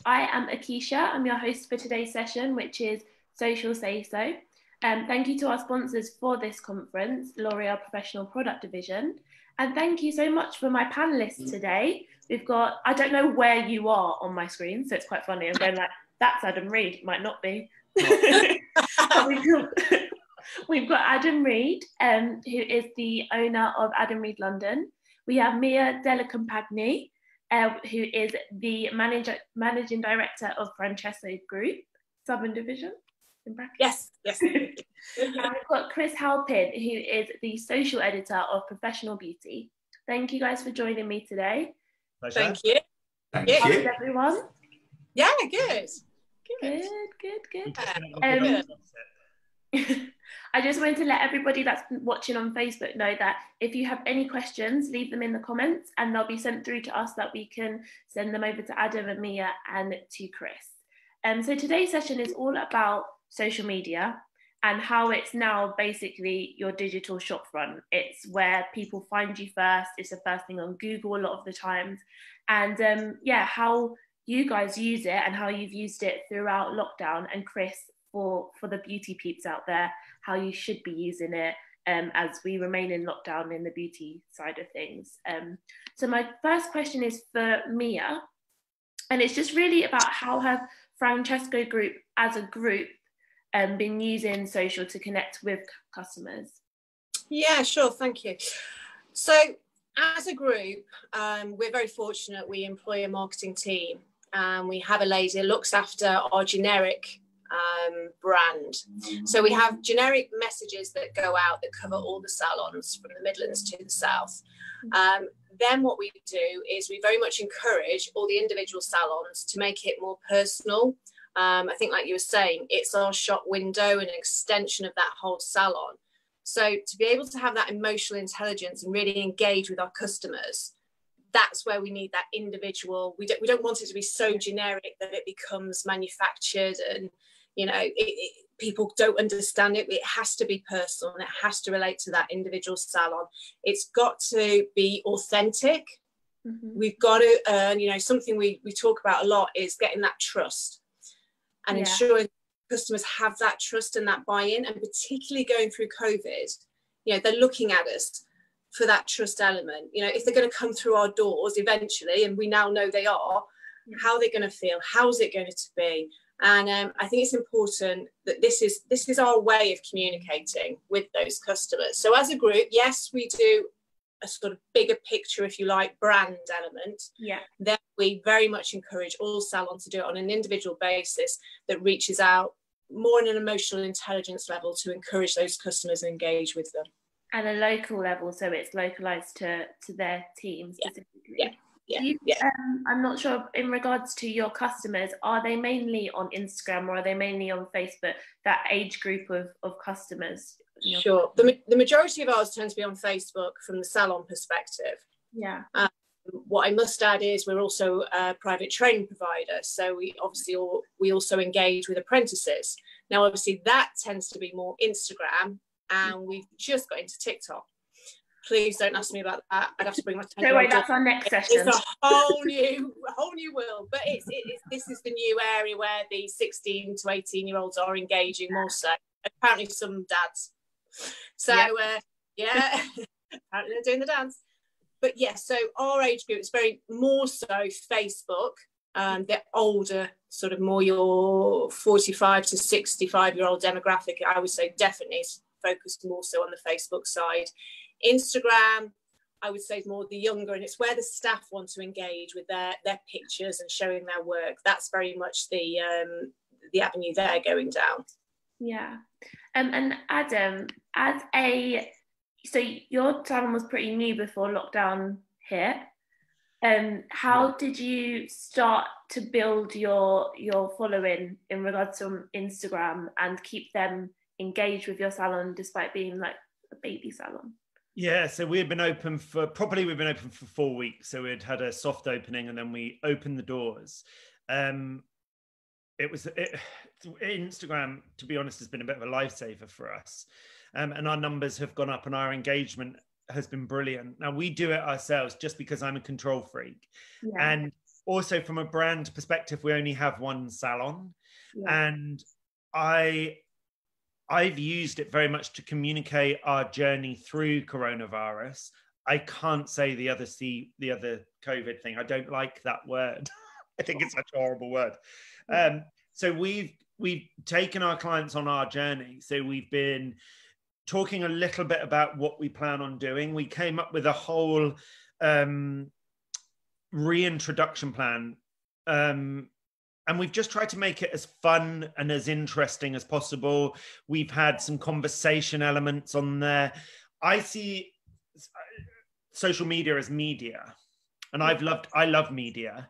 I am Akisha. I'm your host for today's session, which is Social Say So. Thank you to our sponsors for this conference, L'Oreal Professional Product Division. And thank you so much for my panelists today. We've got, I don't know where you are on my screen, so it's quite funny. I'm going like, that's Adam Reed, might not be. But we've got Adam Reed, who is the owner of Adam Reed London. We have Mia Della Compagni, who is the managing director of Francesco Group, Southern Division, in brackets. Yes. And we've got Chris Halpin, who is the social editor of Professional Beauty. Thank you guys for joining me today. Pleasure. Thank you. Thank you. How is everyone? Yeah, good. I just wanted to let everybody that's watching on Facebook know that if you have any questions, leave them in the comments and they'll be sent through to us that we can send them over to Adam and Mia and to Chris. So today's session is all about social media and how it's now basically your digital shopfront. It's where people find you first. It's the first thing on Google a lot of the times. And how you guys use it and how you've used it throughout lockdown. And Chris, for the beauty peeps out there, how you should be using it as we remain in lockdown in the beauty side of things. So my first question is for Mia, and it's just really about how have Francesco Group as a group been using social to connect with customers? Yeah, sure, thank you. So as a group, we're very fortunate. We employ a marketing team and we have a lady who looks after our generic brand. So we have generic messages that go out that cover all the salons from the Midlands to the South. Then what we do is we very much encourage all the individual salons to make it more personal. I think, like you were saying, it's our shop window and an extension of that whole salon. So to be able to have that emotional intelligence and really engage with our customers, that's where we need that individual. We don't want it to be so generic that it becomes manufactured and people don't understand it. It has to be personal and it has to relate to that individual salon. It's got to be authentic. Mm-hmm. We've got to earn, something we talk about a lot is getting that trust and ensuring customers have that trust and that buy-in, and particularly going through COVID, they're looking at us for that trust element. If they're going to come through our doors eventually, and we now know they are, how are they going to feel? How's it going to be? And I think it's important that this is our way of communicating with those customers. So as a group, yes, we do a sort of bigger picture, if you like, brand element. Yeah. Then we very much encourage all salons to do it on an individual basis that reaches out more on an emotional intelligence level to encourage those customers and engage with them. And a local level, so it's localized to their team specifically. I'm not sure, in regards to your customers, are they mainly on Instagram or are they mainly on Facebook, that age group of customers? Sure. The majority of ours tend to be on Facebook from the salon perspective. Yeah. What I must add is we're also a private training provider. So we also engage with apprentices. Now, obviously, that tends to be more Instagram, and we've just got into TikTok. Please don't ask me about that. I'd have to bring my 10-year-old. Don't worry, that's our next session. It's a whole new world. But this is the new area where the 16 to 18-year-olds are engaging more so. Apparently some dads. So, apparently they're doing the dance. But so our age group is very more so Facebook. They're older, sort of more your 45 to 65-year-old demographic. I would say definitely is focused more so on the Facebook side. Instagram, I would say, is more the younger, and it's where the staff want to engage with their pictures and showing their work. That's very much the avenue they're going down. Yeah. And Adam, so your salon was pretty new before lockdown hit. How did you start to build your following in regards to Instagram and keep them engaged with your salon despite being like a baby salon? Yeah, so we've been open for 4 weeks. So we'd had a soft opening and then we opened the doors. Instagram, to be honest, has been a bit of a lifesaver for us. And our numbers have gone up and our engagement has been brilliant. Now we do it ourselves just because I'm a control freak. Yeah. And also from a brand perspective, we only have one salon. Yeah. And I've used it very much to communicate our journey through coronavirus. I can't say the other COVID thing. I don't like that word. I think it's such a horrible word. So we've taken our clients on our journey. So we've been talking a little bit about what we plan on doing. We came up with a whole reintroduction plan. And we've just tried to make it as fun and as interesting as possible. We've had some conversation elements on there. I see social media as media, and I love media.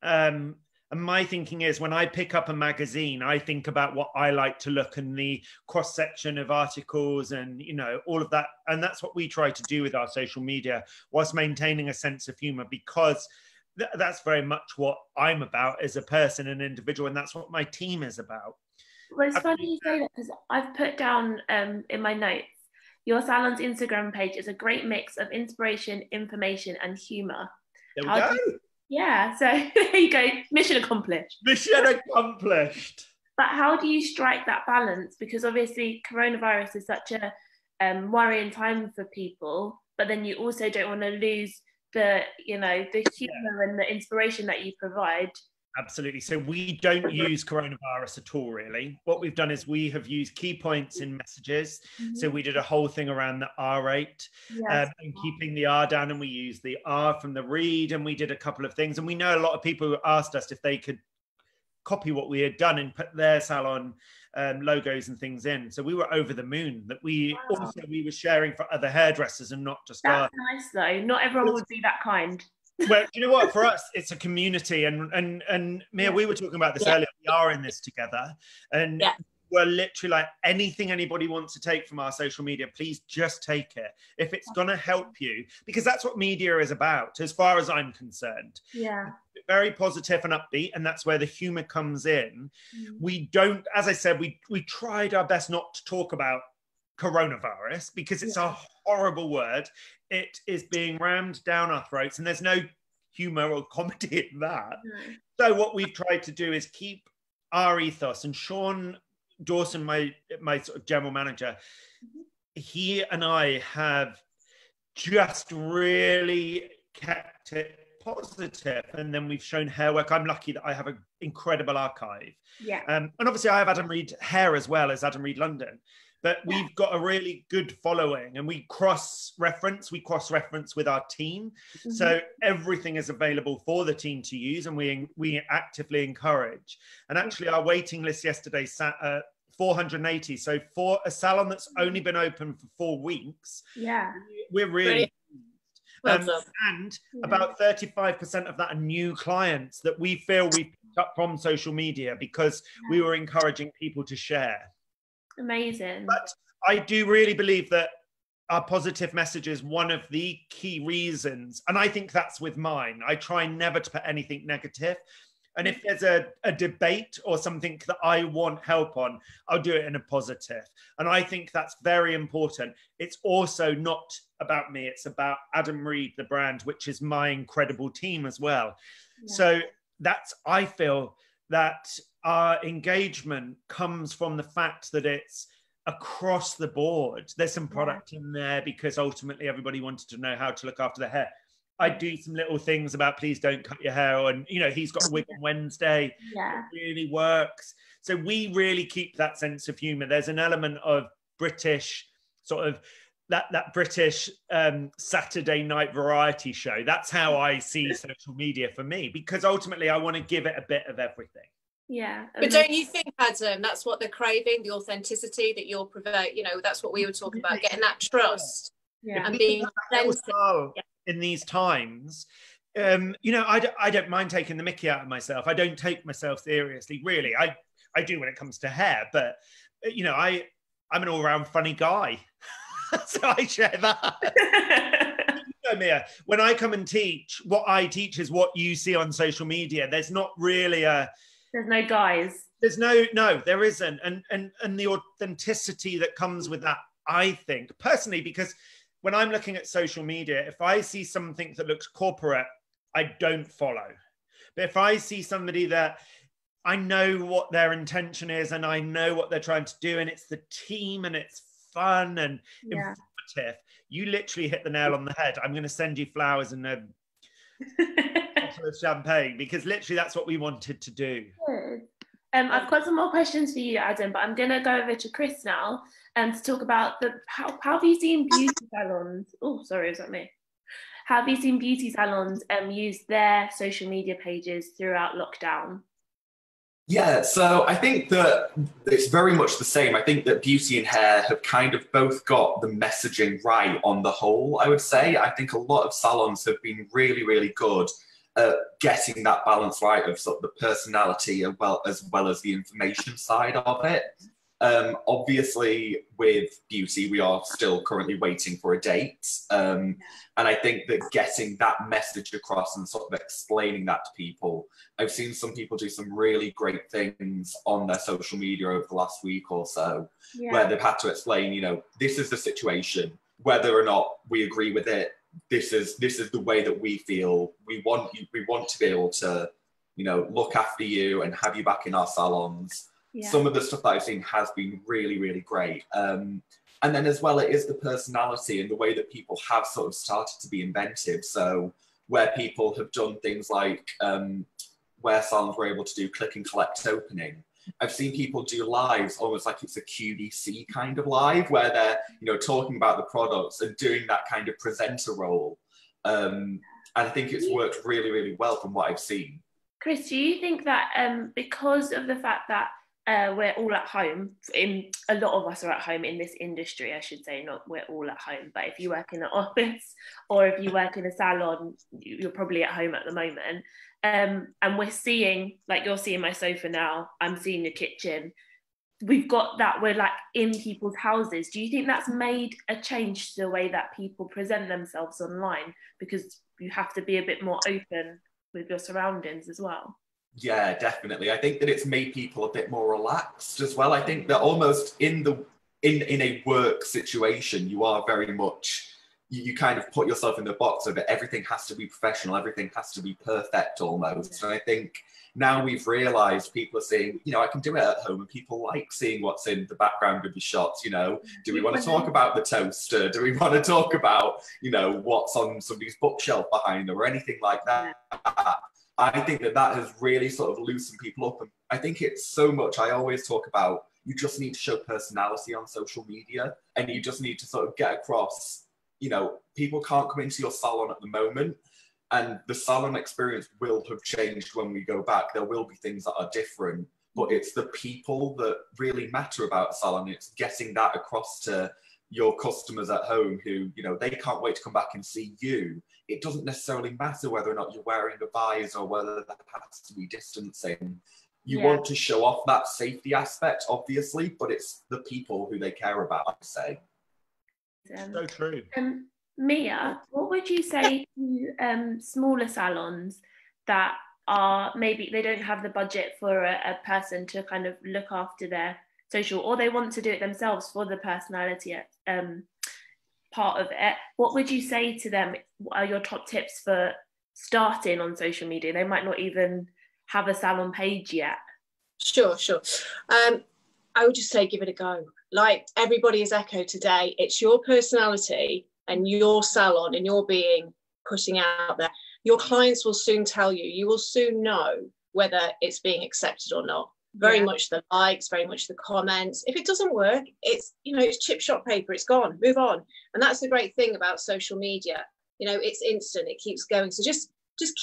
And my thinking is, when I pick up a magazine, I think about what I like to look and the cross section of articles and, you know, all of that. And that's what we try to do with our social media, whilst maintaining a sense of humor, because that's very much what I'm about as a person and individual, and that's what my team is about. Well, it's funny you say that, because I've put down in my notes, your salon's Instagram page is a great mix of inspiration, information, and humor. There we go. Yeah, so there you go. Mission accomplished. Mission accomplished. But how do you strike that balance? Because obviously coronavirus is such a worrying time for people, but then you also don't want to lose the humor and the inspiration that you provide. Absolutely. So we don't use coronavirus at all, really. What we've done is we have used key points in messages. Mm-hmm. So we did a whole thing around the R rate, and keeping the R down, and we used the R from the read, and we did a couple of things. And we know a lot of people who asked us if they could copy what we had done and put their salon logos and things in. So we were over the moon that we were sharing for other hairdressers and not just That's nice though. Not everyone would be that kind. Well, you know what? For us, it's a community, and Mia, we were talking about this earlier. We are in this together, and we're literally like, anything anybody wants to take from our social media, please just take it if it's going to help you, because that's what media is about, as far as I'm concerned. Yeah. Very positive and upbeat, and that's where the humor comes in. We don't, as I said, we tried our best not to talk about coronavirus, because it's a horrible word. It is being rammed down our throats, and there's no humor or comedy in that. So what we've tried to do is keep our ethos. And Sean Dawson, my sort of general manager, he and I have just really kept it positive, and then we've shown hair work. I'm lucky that I have an incredible archive. And obviously I have Adam Reed Hair as well as Adam Reed London, but we've got a really good following, and we cross-reference with our team. So everything is available for the team to use, and we actively encourage. And actually our waiting list yesterday sat at 480. So for a salon that's only been open for 4 weeks, we're really and about 35% of that are new clients that we feel we picked up from social media, because we were encouraging people to share. Amazing. But I do really believe that our positive message is one of the key reasons, and I think that's with mine. I try never to put anything negative. And if there's a debate or something that I want help on, I'll do it in a positive. And I think that's very important. It's also not about me. It's about Adam Reed, the brand, which is my incredible team as well. So I feel that our engagement comes from the fact that it's across the board. There's some product in there because ultimately everybody wanted to know how to look after their hair. I do some little things about please don't cut your hair, and he's got a wig on Wednesday. It really works. So we really keep that sense of humor. There's an element of British sort of that British Saturday night variety show. That's how I see social media for me, because ultimately I want to give it a bit of everything. But don't you think, Adam, that's what they're craving, the authenticity that you'll provoke? That's what we were talking about, getting that trust and being authentic. In these times, I don't mind taking the mickey out of myself. I don't take myself seriously, really. I do when it comes to hair, but I'm an all-round funny guy. So I share that. Mia, when I come and teach, what I teach is what you see on social media. There's not really there's no guys. There's no, there isn't. And the authenticity that comes with that, I think, personally, because when I'm looking at social media, if I see something that looks corporate, I don't follow. But if I see somebody that I know what their intention is and I know what they're trying to do, and it's the team and it's fun and informative, you literally hit the nail on the head. I'm going to send you flowers and a bottle of champagne, because literally that's what we wanted to do. Good. I've got some more questions for you, Adam, but I'm going to go over to Chris now to talk about how have you seen beauty salons? Oh, sorry, was that me? How have you seen beauty salons use their social media pages throughout lockdown? Yeah, so I think that it's very much the same. I think that beauty and hair have kind of both got the messaging right on the whole, I would say. I think a lot of salons have been really, really good at getting that balance right of sort of the personality as well as the information side of it. Obviously, with beauty, we are still currently waiting for a date. And I think that getting that message across and sort of explaining that to people, I've seen some people do some really great things on their social media over the last week or so, where they've had to explain, you know, this is the situation, whether or not we agree with it. This is the way that we feel. We want to be able to, you know, look after you and have you back in our salons. Some of the stuff that I've seen has been really, really great. And then as well, it is the personality and the way that people have sort of started to be inventive. So where people have done things like where salons were able to do click and collect opening. I've seen people do lives almost like it's a QVC kind of live, where they're, you know, talking about the products and doing that kind of presenter role. And I think it's worked really, really well from what I've seen. Chris, do you think that because of the fact that we're all at home, a lot of us are at home in this industry, I should say, not we're all at home, but if you work in an office or if you work in a salon, you're probably at home at the moment. And we're seeing, like you're seeing my sofa now, I'm seeing your kitchen. We've got that, we're like in people's houses. Do you think that's made a change to the way that people present themselves online? Because you have to be a bit more open with your surroundings as well. Yeah, definitely. I think that it's made people a bit more relaxed as well. I think that almost in a work situation, you are very much, you kind of put yourself in the box of it. Everything has to be professional. Everything has to be perfect almost. And I think now we've realized people are saying, you know, I can do it at home, and people like seeing what's in the background of your shots. You know, do we want to talk about the toaster? Do we want to talk about, you know, what's on somebody's bookshelf behind them or anything like that? I think that has really sort of loosened people up. And I think it's so much, I always talk about, you just need to show personality on social media, and you just need to sort of get across, you know, people can't come into your salon at the moment, and the salon experience will have changed when we go back. There will be things that are different, but it's the people that really matter about a salon. It's getting that across to your customers at home who, you know, they can't wait to come back and see you. It doesn't necessarily matter whether or not you're wearing a visor or whether there has to be distancing. You want to show off that safety aspect, obviously, but it's the people who they care about, I'd say. So true. Mia, what would you say to smaller salons that are maybe they don't have the budget for a person to kind of look after their social, or they want to do it themselves for the personality part of it? What would you say to them? What are your top tips for starting on social media? They might not even have a salon page yet. Sure. I would just say give it a go. Like everybody has echoed today, it's your personality and your salon and your being putting out there. Your clients will soon tell you. You will soon know whether it's being accepted or not. Very much the likes, very much the comments. If it doesn't work, it's, you know, it's chip shot paper, it's gone, move on. And that's the great thing about social media. You know, it's instant, it keeps going. So just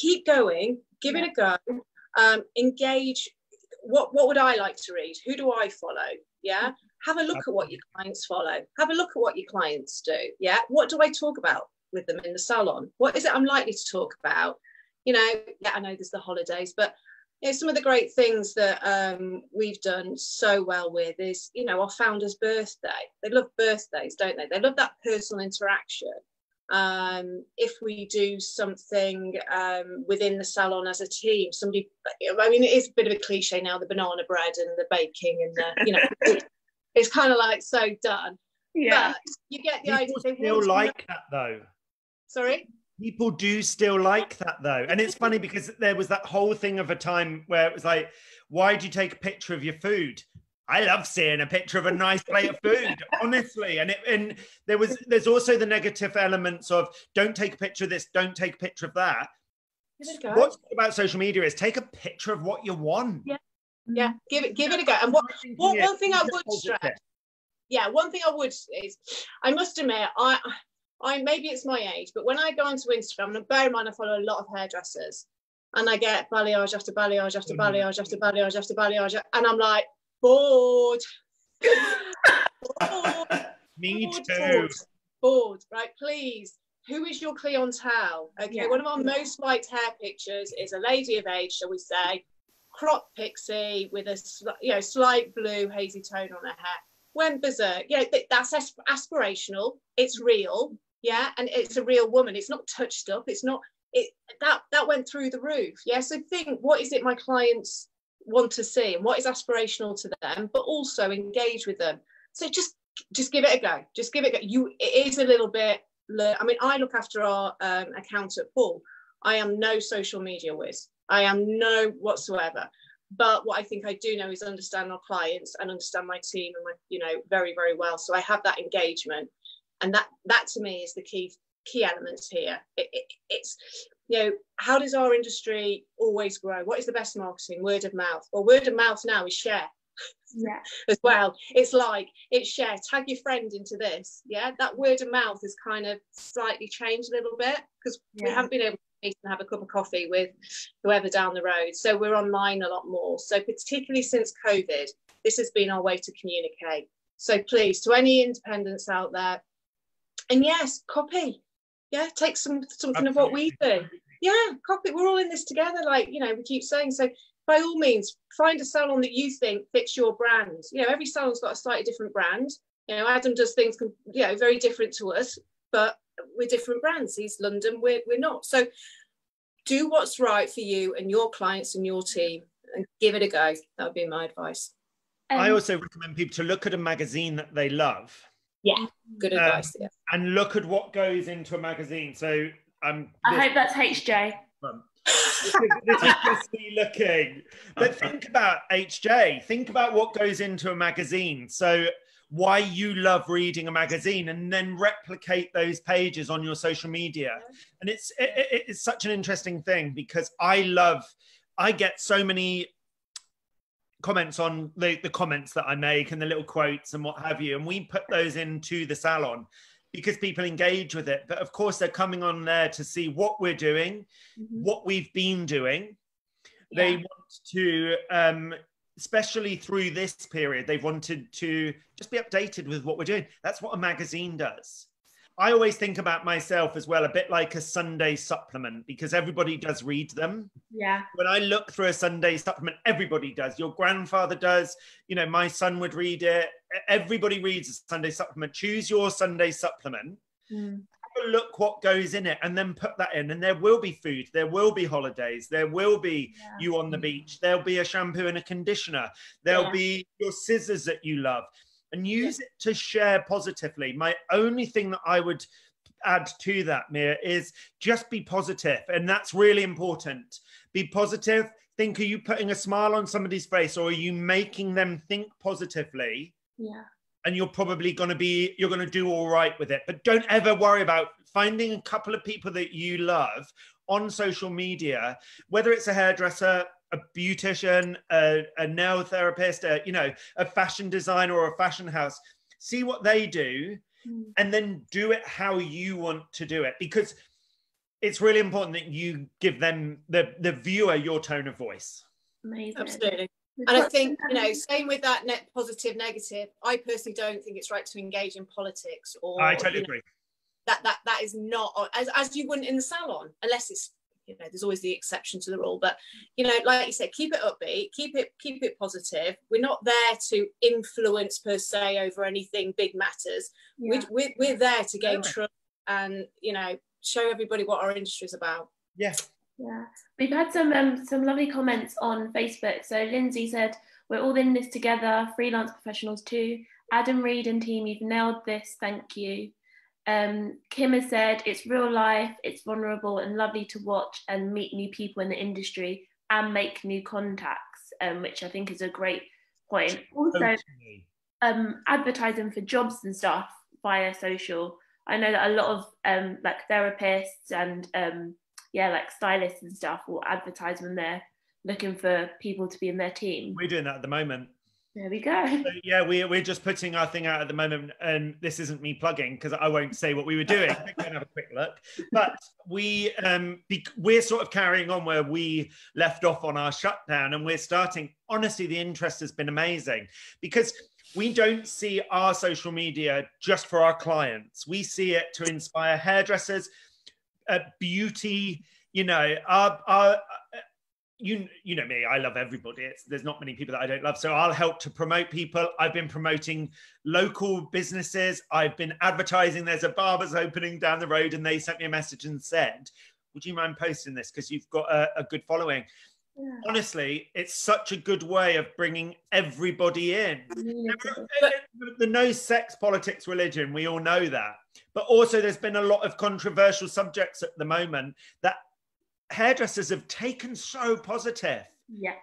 keep going, give it a go, engage. What would I like to read? Who do I follow? Yeah. Have a look at what your clients follow. Have a look at what your clients do. Yeah. What do I talk about with them in the salon? What is it I'm likely to talk about? You know, I know there's the holidays, but you know, some of the great things that we've done so well with is, you know, our founder's birthday. They love birthdays, don't they? They love that personal interaction. If we do something within the salon as a team, somebody, I mean, it is a bit of a cliche now, the banana bread and the baking and the, you know, it's kind of like so done. Yeah. But you get the idea. People still like that though. Sorry? People do still like that though. And it's funny because there was that whole thing of a time where it was like, why do you take a picture of your food? I love seeing a picture of a nice plate of food, honestly. And there's also the negative elements of don't take a picture of this, don't take a picture of that. What's good about social media is take a picture of what you want. Yeah, give it a go. And one thing I would stress, one thing I would is, I must admit, I maybe it's my age, but when I go onto Instagram, and bear in mind I follow a lot of hairdressers, and I get balayage after balayage after balayage after balayage after balayage, and I'm like, bored. Me too. Bored, right? Please, who is your clientele? Okay, one of our most liked hair pictures is a lady of age, shall we say, crop pixie with a slight blue hazy tone on her hair. Went berserk. That's aspirational. It's real. Yeah, and it's a real woman. It's not touched up. It's not that went through the roof. Yeah, so think, what is it my clients want to see, and what is aspirational to them, but also engage with them. So just give it a go. Just give it a go. It is a little bit. I mean, I look after our account at Paul. I am no social media whiz. I am no whatsoever. But what I think I do know is understand our clients and understand my team and very, very well. So I have that engagement. And that to me is the key elements here. It's how does our industry always grow? What is the best marketing? Word of mouth. Well, word of mouth now is share. As well. It's share. Tag your friend into this. Yeah, that word of mouth has kind of slightly changed a little bit because we haven't been able to meet and have a cup of coffee with whoever down the road. So we're online a lot more. So particularly since COVID, this has been our way to communicate. So please, to any independents out there, and yes, copy. Yeah, take something of what we do. Yeah, copy. We're all in this together, we keep saying. So by all means, find a salon that you think fits your brand. Every salon's got a slightly different brand. Adam does things, very different to us, but we're different brands. He's London, we're not. So do what's right for you and your clients and your team, and give it a go. That would be my advice. I also recommend people to look at a magazine that they love. Yeah, good advice. Yeah. And look at what goes into a magazine. So I hope that's HJ. This is just me looking. But think about HJ. Think about what goes into a magazine. So why you love reading a magazine, and then replicate those pages on your social media. And it's such an interesting thing because I get so many comments on the comments that I make and the little quotes and what have you, and we put those into the salon because people engage with it. But of course they're coming on there to see what we're doing, what we've been doing. They want to especially through this period, they've wanted to just be updated with what we're doing. That's what a magazine does. I always think about myself as well, a bit like a Sunday supplement, because everybody does read them. Yeah. When I look through a Sunday supplement, everybody does. Your grandfather does. My son would read it. Everybody reads a Sunday supplement. Choose your Sunday supplement. Have a look what goes in it, and then put that in. And there will be food. There will be holidays. There will be you on the beach. There'll be a shampoo and a conditioner. There'll be your scissors that you love. And use it to share positively. My only thing that I would add to that, Mia, is just be positive. And that's really important. Be positive. Think, are you putting a smile on somebody's face, or are you making them think positively? Yeah. And you're probably going to do all right with it. But don't ever worry about finding a couple of people that you love on social media, whether it's a hairdresser, a beautician, a nail therapist, a fashion designer or a fashion house. See what they do and then do it how you want to do it, because it's really important that you give them, the viewer, your tone of voice. Amazing. Absolutely. And I think, same with that net positive, negative, I personally don't think it's right to engage in politics or... I totally agree. That is not, as you wouldn't in the salon, unless it's, there's always the exception to the rule, but like you said, keep it upbeat, keep it positive. We're not there to influence per se over anything big matters. We're there to gain trust and show everybody what our industry is about. Yeah We've had some lovely comments on Facebook. So Lindsay said, we're all in this together, freelance professionals too. Adam, Reed and team, you've nailed this, thank you. Kim has said, it's real life, it's vulnerable and lovely to watch and meet new people in the industry and make new contacts, which I think is a great point. Also, advertising for jobs and stuff via social. I know that a lot of like therapists and like stylists and stuff will advertise when they're looking for people to be in their team. We're doing that at the moment. There we go. So, yeah, we're just putting our thing out at the moment, and this isn't me plugging because I won't say what we were doing. Go and have a quick look. But we're sort of carrying on where we left off on our shutdown, and we're starting. Honestly, the interest has been amazing because we don't see our social media just for our clients. We see it to inspire hairdressers, beauty. You know, you know me, I love everybody. There's not many people that I don't love. So I'll help to promote people. I've been promoting local businesses. I've been advertising. There's a barber's opening down the road and they sent me a message and said, would you mind posting this? Because you've got a good following. Yeah. Honestly, it's such a good way of bringing everybody in. The no sex, politics, religion, we all know that. But also there's been a lot of controversial subjects at the moment that hairdressers have taken so positive. Yeah.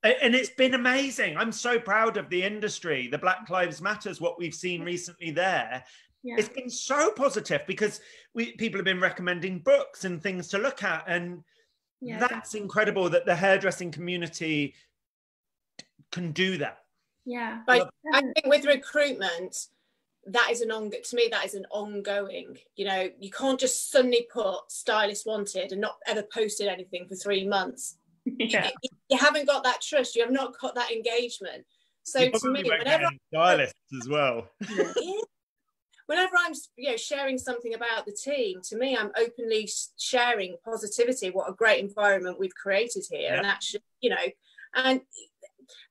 And it's been amazing. I'm so proud of the industry, the Black Lives Matters, what we've seen recently there. Yeah. It's been so positive because people have been recommending books and things to look at. And that's incredible that the hairdressing community can do that. Yeah. But I think with recruitment, that is to me, that is an ongoing, you know, you can't just suddenly put stylist wanted and not ever posted anything for 3 months. Yeah. You haven't got that trust. You have not got that engagement. So to me, whenever stylists as well. Whenever I'm, sharing something about the team, to me, I'm openly sharing positivity, what a great environment we've created here. Yeah. And actually, and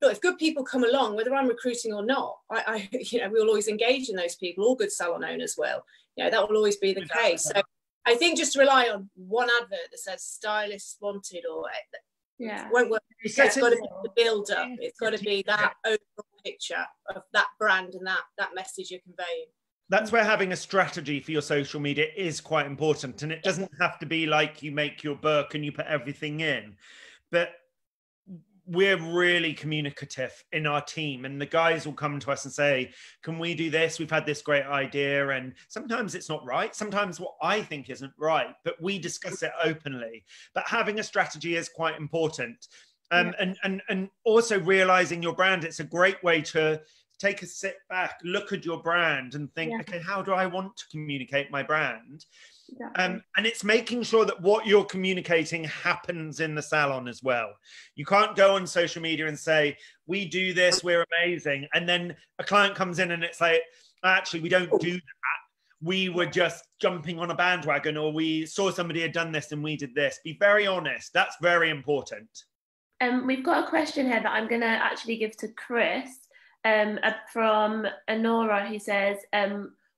look, if good people come along, whether I'm recruiting or not, we'll always engage in those people. All good salon owners will. That will always be the case. So I think just to rely on one advert that says "stylists wanted" or won't work. It's got to be the build up. It's got to be that overall picture of that brand and that message you're conveying. That's where having a strategy for your social media is quite important, and it doesn't have to be like you make your book and you put everything in, but we're really communicative in our team, and the guys will come to us and say, can we do this? We've had this great idea. And sometimes it's not right. Sometimes what I think isn't right, but we discuss it openly. But having a strategy is quite important. And also realizing your brand, it's a great way to take a sit back, look at your brand and think, okay, how do I want to communicate my brand? And it's making sure that what you're communicating happens in the salon as well. You can't go on social media and say, we do this, we're amazing. And then a client comes in and it's like, actually, we don't do that. We were just jumping on a bandwagon, or we saw somebody had done this and we did this. Be very honest. That's very important. We've got a question here that I'm going to actually give to Chris from Honora, who says,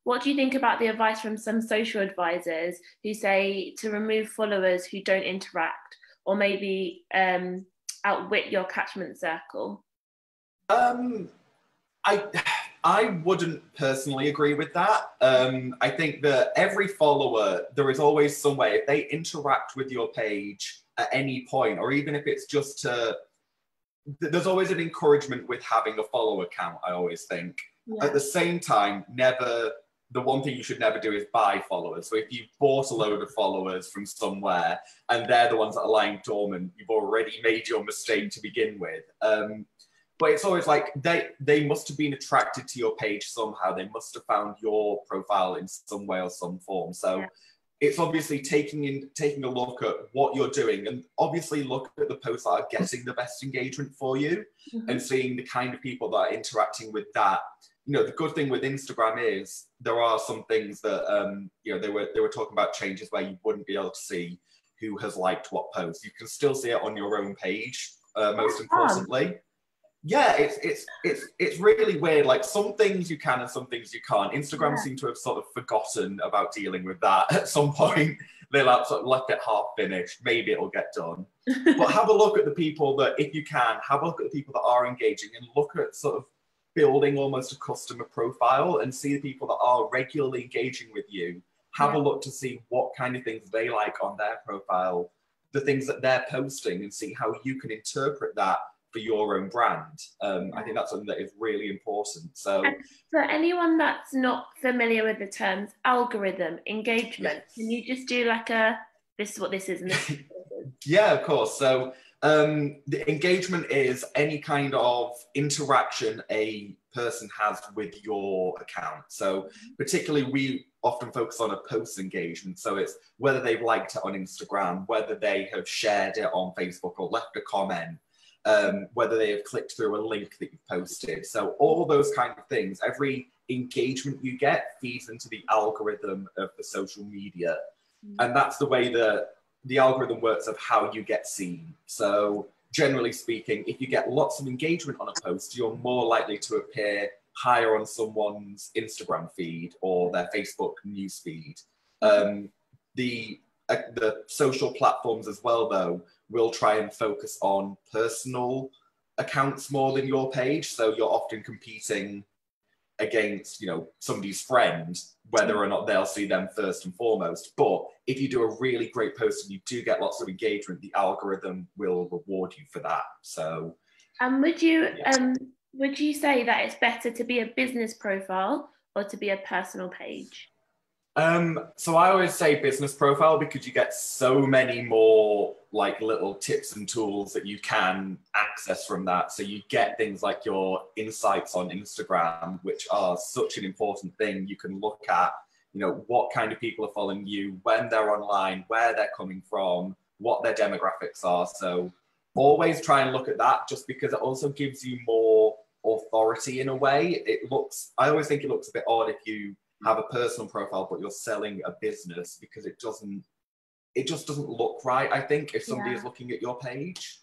what do you think about the advice from some social advisors who say to remove followers who don't interact, or maybe outwit your catchment circle? I wouldn't personally agree with that. I think that every follower, there is always some way, if they interact with your page at any point, or even if it's just there's always an encouragement with having a follower count, I always think. Yeah. At the same time, the one thing you should never do is buy followers. So if you've bought a load of followers from somewhere and they're the ones that are lying dormant, you've already made your mistake to begin with. But it's always like they must have been attracted to your page somehow. They must have found your profile in some way or some form. So it's obviously taking a look at what you're doing, and obviously look at the posts that are getting the best engagement for you, and seeing the kind of people that are interacting with that. The good thing with Instagram is there are some things that they were talking about changes where you wouldn't be able to see who has liked what post. You can still see it on your own page. Most importantly, it's really weird. Like, some things you can and some things you can't. Instagram seem to have sort of forgotten about dealing with that. At some point, they sort of left it half finished. Maybe it'll get done. But have a look at the people that, if you can, have a look at the people that are engaging, and look at sort of building almost a customer profile and see the people that are regularly engaging with you. Have a look to see what kind of things they like on their profile, the things that they're posting, and see how you can interpret that for your own brand. I think that's something that is really important. So, and for anyone that's not familiar with the terms algorithm, engagement, can you just do like this is what this is and this is what this is? Yeah, of course. So the engagement is any kind of interaction a person has with your account. So particularly we often focus on a post engagement. So it's whether they've liked it on Instagram, whether they have shared it on Facebook or left a comment, whether they have clicked through a link that you've posted. So all those kind of things, every engagement you get feeds into the algorithm of the social media. And that's the way that the algorithm works of how you get seen. So generally speaking, if you get lots of engagement on a post, you're more likely to appear higher on someone's Instagram feed or their Facebook news feed. The social platforms as well, though, will try and focus on personal accounts more than your page. So you're often competing against, somebody's friend, whether or not they'll see them first and foremost. But if you do a really great post and you do get lots of engagement, the algorithm will reward you for that. So, would you say that it's better to be a business profile or to be a personal page? So I always say business profile, because you get so many more like little tips and tools that you can access from that. So you get things like your insights on Instagram, which are such an important thing. You can look at, what kind of people are following you, when they're online, where they're coming from, what their demographics are. So always try and look at that, just because it also gives you more authority in a way. I always think it looks a bit odd if you have a personal profile but you're selling a business, because it just doesn't look right, I think, if somebody is looking at your page.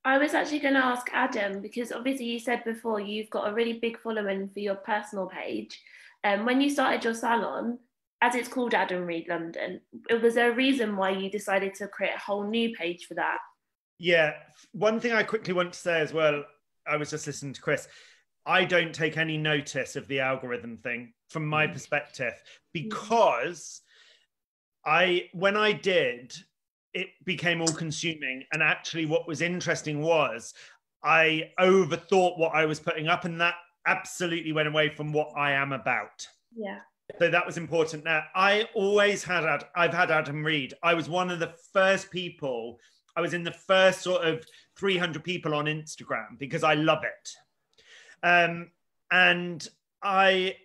I was actually going to ask Adam, because obviously you said before you've got a really big following for your personal page. When you started your salon, as it's called Adam Reed London, was there a reason why you decided to create a whole new page for that? Yeah, one thing I quickly want to say as well, I was just listening to Chris, I don't take any notice of the algorithm thing from my perspective, because when I did, it became all consuming. And actually what was interesting was I overthought what I was putting up, and that absolutely went away from what I am about. Yeah. So that was important. Now, I've had Adam Reed. I was one of the first people, I was in the first sort of 300 people on Instagram, because I love it. And I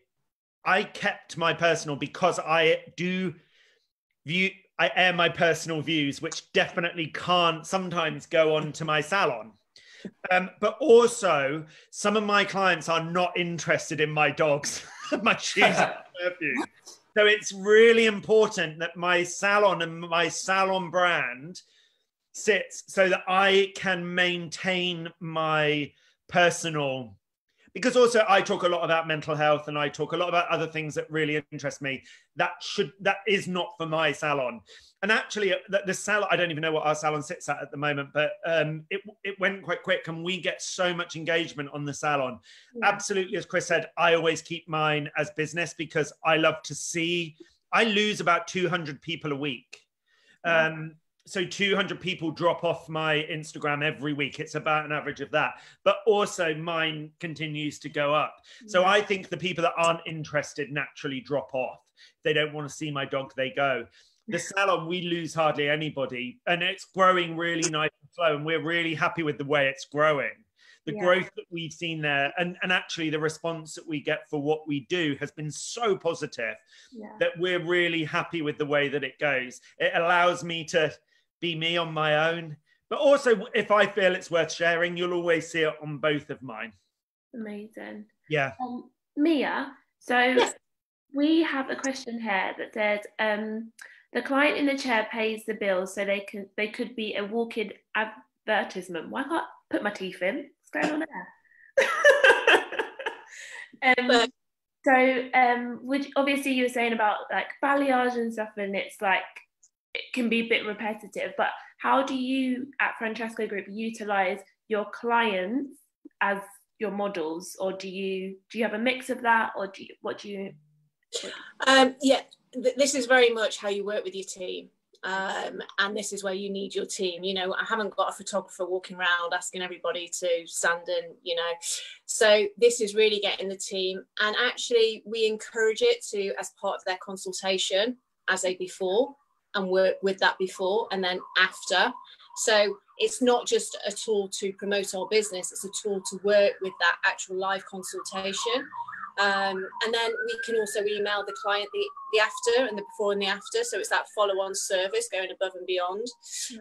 kept my personal, because I air my personal views, which definitely can't sometimes go on to my salon. But also, some of my clients are not interested in my dogs, my shoes, and perfume. So it's really important that my salon and my salon brand sits so that I can maintain my personal. Because also I talk a lot about mental health, and I talk a lot about other things that really interest me. That is not for my salon. And actually the salon, I don't even know what our salon sits at the moment, but it went quite quick, and we get so much engagement on the salon. Yeah. Absolutely, as Chris said, I always keep mine as business, because I love to see, I lose about 200 people a week. So 200 people drop off my Instagram every week. It's about an average of that. But also mine continues to go up. So I think the people that aren't interested naturally drop off. They don't want to see my dog, they go. The salon, we lose hardly anybody. And it's growing really nice and slow. And we're really happy with the way it's growing. The growth that we've seen there, and actually the response that we get for what we do has been so positive that we're really happy with the way that it goes. It allows me to be me on my own, but also if I feel it's worth sharing, you'll always see it on both of mine. Amazing. Yeah. Mia, so we have a question here that says, the client in the chair pays the bills, so they could be a walk-in advertisement. Why can't I put my teeth in? What's going on there? Obviously you were saying about like balayage and stuff, and it's like it can be a bit repetitive, but how do you at Francesco Group utilize your clients as your models, or do you have a mix of that, or This is very much how you work with your team. And this is where you need your team. You know, I haven't got a photographer walking around asking everybody to stand and, you know, so this is really getting the team. And actually we encourage it to, as part of their consultation, as a before, and work with that before and then after. So it's not just a tool to promote our business, it's a tool to work with that actual live consultation. And then we can also email the client the after and the before and the after. So it's that follow-on service going above and beyond.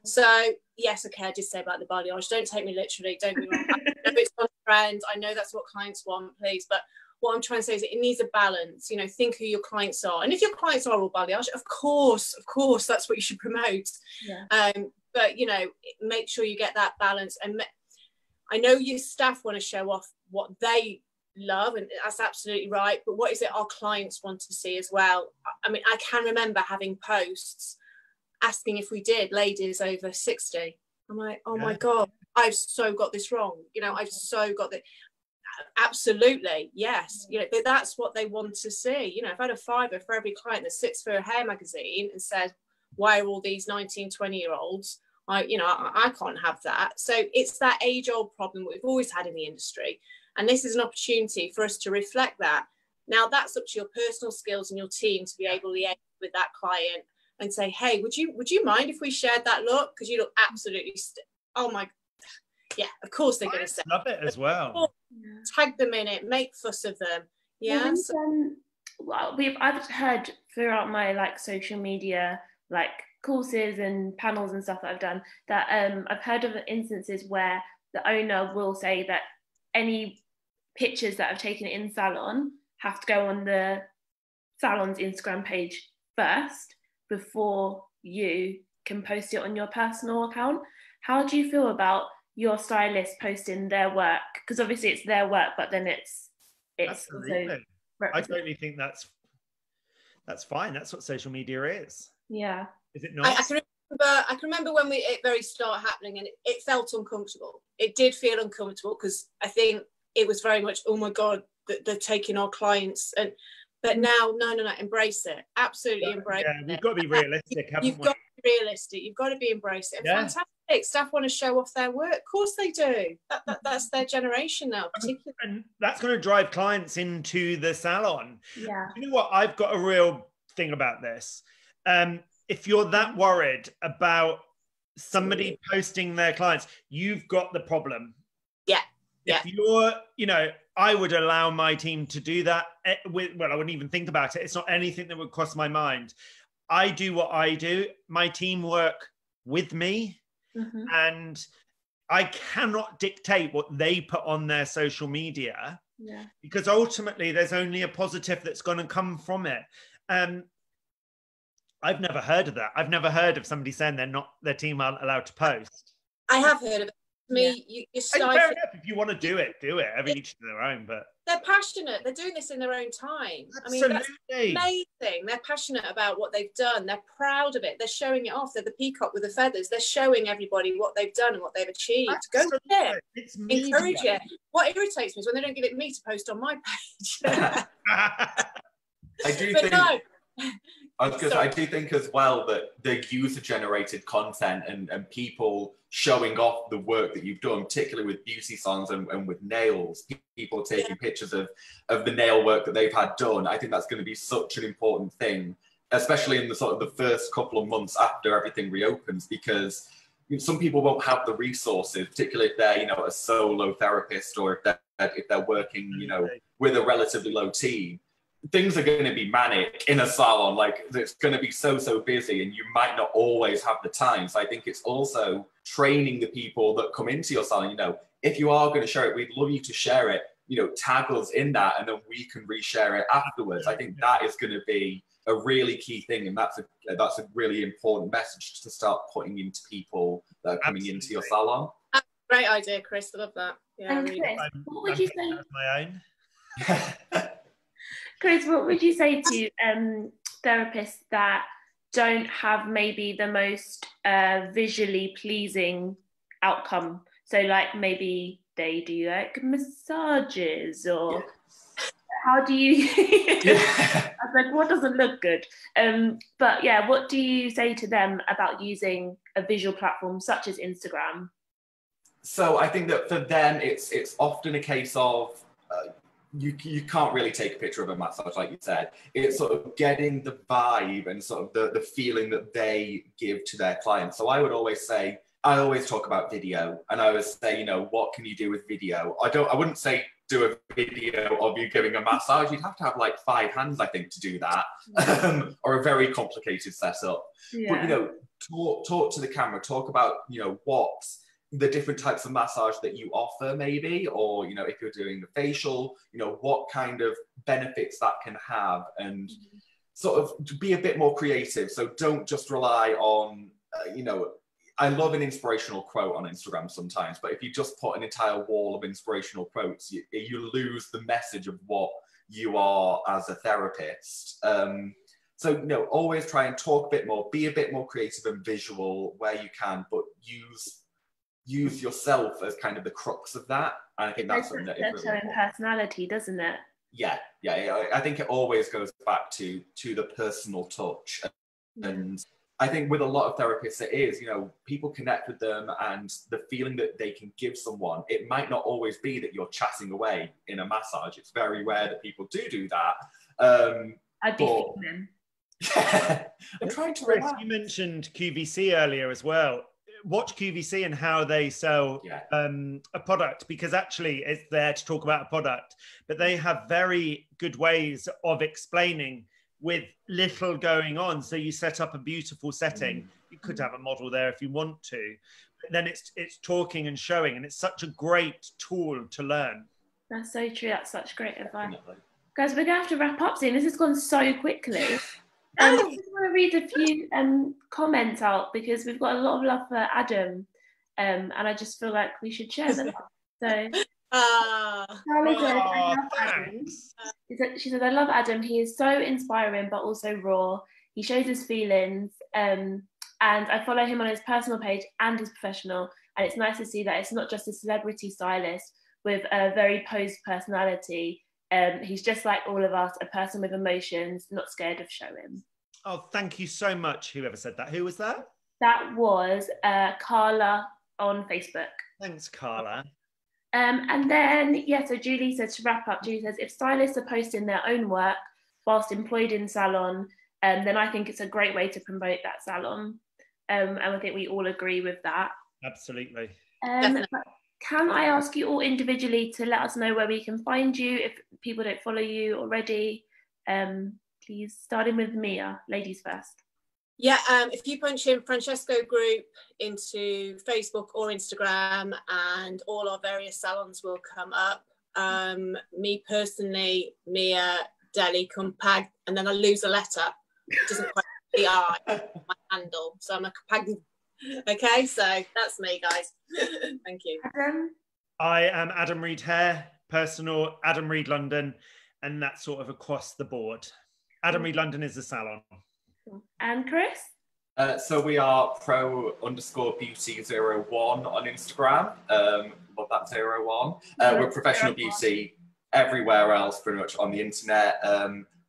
So yes, okay, I did say about the balayage. Don't take me literally, don't be wrong. I know it's on trend. I know that's what clients want, please. But what I'm trying to say is it needs a balance. You know, think who your clients are. And if your clients are all balayage, of course, that's what you should promote. Yeah. But, you know, make sure you get that balance. And I know your staff want to show off what they love, and that's absolutely right, but what is it our clients want to see as well? I mean, I can remember having posts asking if we did ladies over 60. I'm like, oh my god, I've so got this wrong, you know, I've so got that. Absolutely, yes, you know, but that's what they want to see. You know, I've had a fiver for every client that sits for a hair magazine and says, why are all these 19-20-year-olds, I can't have that. So it's that age-old problem we've always had in the industry. And this is an opportunity for us to reflect that. Now, that's up to your personal skills and your team to be able to liaise with that client and say, hey, would you mind if we shared that look? Because you look absolutely, oh my, yeah, of course they're going to say. Love it as well. Tag them in it, make fuss of them. Yeah. I've heard throughout my social media, courses and panels and stuff that I've done, that I've heard of instances where the owner will say that any pictures that I've taken in Salon have to go on the Salon's Instagram page first before you can post it on your personal account. How do you feel about your stylist posting their work? Because obviously it's their work, but then it's also I totally think that's fine. That's what social media is. Yeah. Is it not? I can remember when it very start happening, and it felt uncomfortable. It did feel uncomfortable because I think it was very much, oh my god, they're taking our clients. But now, no, embrace it. Absolutely embrace it. We've got to be realistic, haven't we? You've got to be realistic. You've got to be embraced. And fantastic. Staff want to show off their work. Of course they do. That's their generation now, particularly. And that's going to drive clients into the salon. Yeah. You know what? I've got a real thing about this. If you're that worried about somebody posting their clients, you've got the problem. Yeah. If you're, I would allow my team to do that. I wouldn't even think about it. It's not anything that would cross my mind. I do what I do. My team work with me, and I cannot dictate what they put on their social media, because ultimately there's only a positive that's going to come from it. I've never heard of that. I've never heard of somebody saying their team aren't allowed to post. I have heard of it. You fair enough. If you want to do it, do it. Each to their own. But they're passionate. They're doing this in their own time. Absolutely. I mean, that's amazing. They're passionate about what they've done. They're proud of it. They're showing it off. They're the peacock with the feathers. They're showing everybody what they've done and what they've achieved. Absolutely. Go for it. It's encourage it. What irritates me is when they don't give it me to post on my page. I do think as well that the user-generated content and people showing off the work that you've done, particularly with beauty salons and with nails, people taking pictures of the nail work that they've had done. I think that's going to be such an important thing, especially in the sort of the first couple of months after everything reopens, because some people won't have the resources, particularly if they're, a solo therapist, or if they're working, with a relatively low team. Things are going to be manic in a salon. It's going to be so busy, and you might not always have the time. So I think it's also training the people that come into your salon. If you are going to share it, we'd love you to share it. Tag us in that, and then we can reshare it afterwards. I think that is going to be a really key thing, and that's a really important message to start putting into people that are coming into your salon. Great idea, Chris. I love that. Yeah, Chris, what would you say? My own. Chris, what would you say to therapists that don't have maybe the most visually pleasing outcome? So maybe they do like massages, or how do you I was like, what doesn't look good? But yeah, what do you say to them about using a visual platform such as Instagram? So I think that for them, it's often a case of you can't really take a picture of a massage, like you said. It's sort of getting the vibe and sort of the feeling that they give to their clients. So I always talk about video, and I always say, you know, what can you do with video? I wouldn't say do a video of you giving a massage. You'd have to have like 5 hands, I think, to do that, or a very complicated setup. Yeah. But, you know, talk to the camera, talk about, you know, what the different types of massage that you offer, maybe, or, you know, if you're doing the facial, you know, what kind of benefits that can have, and sort of be a bit more creative. So don't just rely on, you know, I love an inspirational quote on Instagram sometimes, but if you just put an entire wall of inspirational quotes, you lose the message of what you are as a therapist. So, you know, always try and talk a bit more, be a bit more creative and visual where you can, but use yourself as kind of the crux of that. And I think that's something that is really showing important. Personality, doesn't it? Yeah. I think it always goes back to the personal touch. And I think with a lot of therapists, it is, you know, people connect with them, and the feeling that they can give someone, it might not always be that you're chatting away in a massage. It's very rare that people do that. I'd be fuming. Yeah, I'm trying to relax. You mentioned QVC earlier as well. Watch QVC and how they sell a product, because actually it's there to talk about a product, but they have very good ways of explaining with little going on. So you set up a beautiful setting. You could have a model there if you want to, but then it's talking and showing, and it's such a great tool to learn. That's so true. That's such great advice. Definitely. Guys, we're gonna have to wrap up soon. This has gone so quickly. I just want to read a few comments out, because we've got a lot of love for Adam, and I just feel like we should share them. So, she says, I love Adam. He is so inspiring, but also raw. He shows his feelings, and I follow him on his personal page and his professional, and it's nice to see that it's not just a celebrity stylist with a very posed personality. He's just like all of us, a person with emotions, not scared of showing. Oh, thank you so much, whoever said that. Who was that? That was Carla on Facebook. Thanks, Carla. And then, so Julie says, to wrap up, Julie says, if stylists are posting their own work whilst employed in Salon, then I think it's a great way to promote that salon. And I think we all agree with that. Absolutely. Can I ask you all individually to let us know where we can find you if people don't follow you already? Please, starting with Mia, ladies first. Yeah, if you punch in Francesco Group into Facebook or Instagram, and all our various salons will come up. Me personally, Mia Deli Compag, and then I lose a letter. It doesn't quite be my handle, so I'm a Compag. Okay, so that's me, guys. Thank you. Adam? I am Adam Reed Hair, personal Adam Reed London, and that's sort of across the board. Adam Reed London is the salon. And Chris? So we are pro_beauty01 on Instagram. Love that 01. We're professional beauty everywhere else, pretty much on the internet.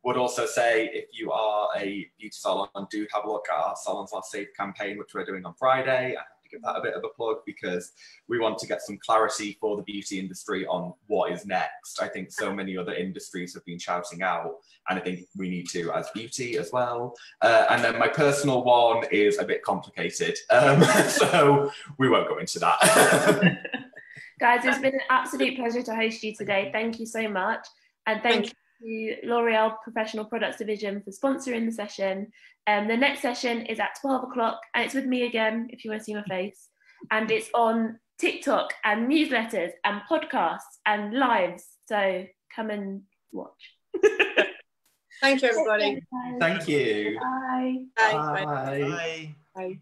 Would also say, if you are a beauty salon, do have a look at our Salons Are Safe campaign, which we're doing on Friday. I have to give that a bit of a plug, because we want to get some clarity for the beauty industry on what is next. I think so many other industries have been shouting out, and I think we need to as beauty as well. And then my personal one is a bit complicated, so we won't go into that. Guys, it's been an absolute pleasure to host you today. Thank you so much. And thank you to L'Oreal Professional Products Division for sponsoring the session. The next session is at 12 o'clock, and it's with me again, if you want to see my face. And it's on TikTok and newsletters and podcasts and lives. So come and watch. Thank you, everybody. Thank you. Bye. Bye. Bye. Bye.